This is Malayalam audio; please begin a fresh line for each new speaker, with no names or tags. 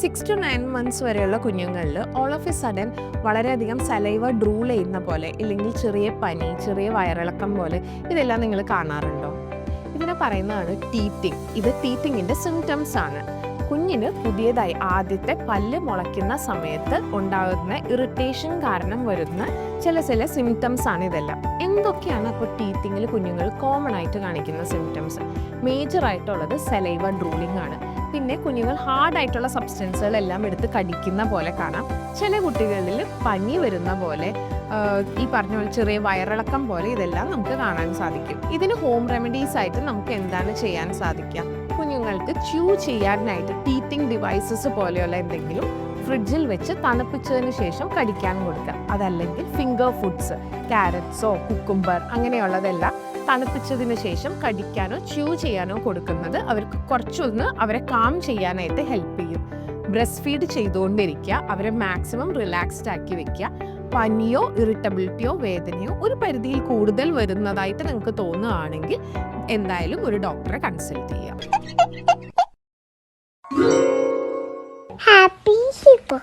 6 to 9 months വരെയുള്ള കുഞ്ഞുങ്ങളിൽ ഓൾ ഓഫ് എ സഡൻ വളരെയധികം സലൈവ ഡ്രൂൾ ചെയ്യുന്ന പോലെ, ഇല്ലെങ്കിൽ ചെറിയ പനി, ചെറിയ വയറിളക്കം പോലെ ഇതെല്ലാം നിങ്ങൾ കാണാറുണ്ടോ? ഇതിനെ പറയുന്നതാണ് ടീത്തിങ്. ഇത് ടീത്തിങ്ങിൻ്റെ സിംറ്റംസ് ആണ്. കുഞ്ഞിന് പുതിയതായി ആദ്യത്തെ പല്ല് മുളയ്ക്കുന്ന സമയത്ത് ഉണ്ടാകുന്ന ഇറിറ്റേഷൻ കാരണം വരുന്ന ചില സിംറ്റംസ് ആണ് ഇതെല്ലാം. എന്തൊക്കെയാണ് അപ്പോൾ ടീത്തിങ്ങിൽ കുഞ്ഞുങ്ങൾ കോമൺ ആയിട്ട് കാണിക്കുന്ന സിംറ്റംസ്? മേജറായിട്ടുള്ളത് സലൈവ ഡ്രൂളിംഗ് ആണ്. പിന്നെ കുഞ്ഞുങ്ങൾ ഹാർഡായിട്ടുള്ള സബ്സ്റ്റൻസുകളെല്ലാം എടുത്ത് കടിക്കുന്ന പോലെ കാണാം. ചില കുട്ടികളിൽ പനി വരുന്ന പോലെ, ഈ പറഞ്ഞ പോലെ ചെറിയ വയറിളക്കം പോലെ ഇതെല്ലാം നമുക്ക് കാണാൻ സാധിക്കും. ഇതിന് ഹോം റെമഡീസ് ആയിട്ട് നമുക്ക് എന്താണ് ചെയ്യാൻ സാധിക്കുക? കുഞ്ഞുങ്ങൾക്ക് ച്യൂ ചെയ്യാനായിട്ട് ടീത്തിങ് ഡിവൈസസ് പോലെയുള്ള എന്തെങ്കിലും ഫ്രിഡ്ജിൽ വെച്ച് തണുപ്പിച്ചതിന് ശേഷം കടിക്കാൻ കൊടുക്കുക. അതല്ലെങ്കിൽ ഫിംഗർ ഫുഡ്സ്, ക്യാരറ്റ്സോ കുക്കുംബർ അങ്ങനെയുള്ളതെല്ലാം തണുപ്പിച്ചതിന് ശേഷം കടിക്കാനോ ച്യൂ ചെയ്യാനോ കൊടുക്കുന്നത് അവർക്ക് കുറച്ചൊന്ന് അവരെ കാം ചെയ്യാനായിട്ട് ഹെൽപ്പ് ചെയ്യും. ബ്രസ്റ്റ് ഫീഡ് ചെയ്തുകൊണ്ടിരിക്കുക, അവരെ മാക്സിമം റിലാക്സ്ഡ് ആക്കി വെക്കുക. പനിയോ ഇറിറ്റബിലിറ്റിയോ വേദനയോ ഒരു പരിധിയിൽ കൂടുതൽ വരുന്നതായിട്ട് നിങ്ങൾക്ക് തോന്നുകയാണെങ്കിൽ എന്തായാലും ഒരു ഡോക്ടറെ കൺസൾട്ട് ചെയ്യാം.
Happy Hippo.